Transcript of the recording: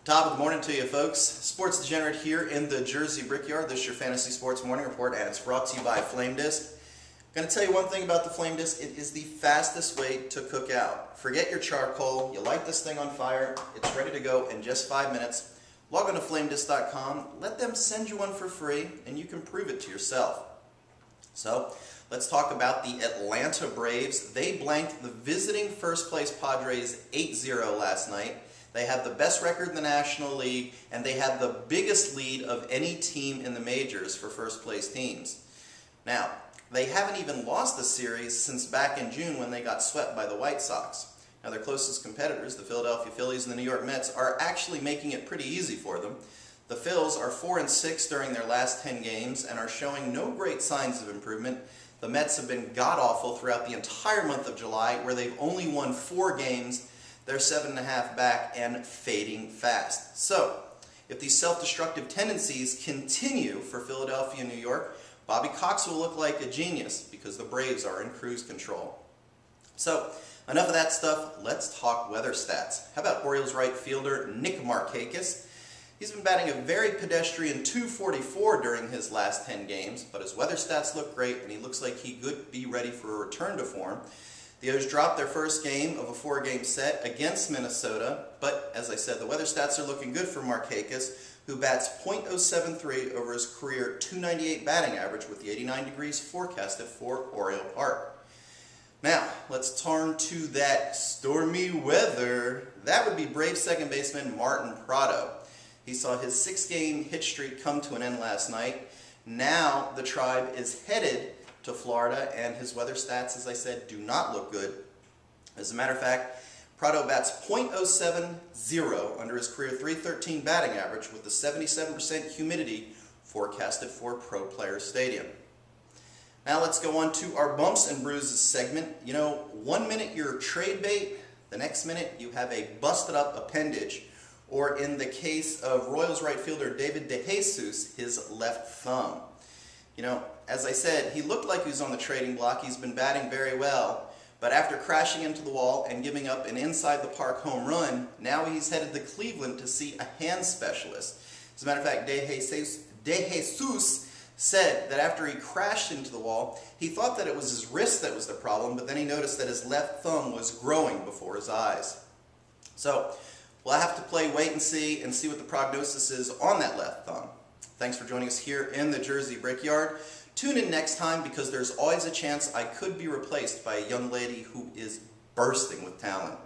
Top of the morning to you folks. Sports Degenerate here in the Jersey Brickyard. This is your Fantasy Sports Morning Report and it's brought to you by Flame Disc. I'm going to tell you one thing about the Flame Disc. It is the fastest way to cook out. Forget your charcoal. You light this thing on fire. It's ready to go in just 5 minutes. Log on to flamedisc.com. Let them send you one for free and you can prove it to yourself. So let's talk about the Atlanta Braves. They blanked the visiting first place Padres 8-0 last night. They have the best record in the National League, and they have the biggest lead of any team in the majors for first place teams. Now, they haven't even lost the series since back in June when they got swept by the White Sox. Now, their closest competitors, the Philadelphia Phillies and the New York Mets, are actually making it pretty easy for them. The Phils are 4-6 during their last 10 games and are showing no great signs of improvement. The Mets have been god-awful throughout the entire month of July, where they've only won 4 games. They're 7.5 back and fading fast. So, if these self-destructive tendencies continue for Philadelphia and New York, Bobby Cox will look like a genius because the Braves are in cruise control. So, enough of that stuff. Let's talk weather stats. How about Orioles right fielder Nick Markakis? He's been batting a very pedestrian .244 during his last 10 games, but his weather stats look great and he looks like he could be ready for a return to form. The O's dropped their first game of a 4-game set against Minnesota, but as I said, the weather stats are looking good for Markakis, who bats .073 over his career .298 batting average with the 89 degrees forecasted for Oriole Park. Now, let's turn to that stormy weather. That would be Braves second baseman Martin Prado. He saw his 6-game hit streak come to an end last night. Now the Tribe is headed to Florida, and his weather stats, as I said, do not look good. As a matter of fact, Prado bats .070 under his career .313 batting average with the 77% humidity forecasted for Pro Player Stadium. Now let's go on to our bumps and bruises segment. You know, 1 minute you're trade bait, the next minute you have a busted up appendage, or in the case of Royals right fielder David DeJesus, his left thumb. You know, as I said, he looked like he was on the trading block. He's been batting very well. But after crashing into the wall and giving up an inside-the-park home run, now he's headed to Cleveland to see a hand specialist. As a matter of fact, DeJesus said that after he crashed into the wall, he thought that it was his wrist that was the problem, but then he noticed that his left thumb was growing before his eyes. So, we'll have to play wait and see what the prognosis is on that left thumb. Thanks for joining us here in the Jersey Brickyard. Tune in next time because there's always a chance I could be replaced by a young lady who is bursting with talent.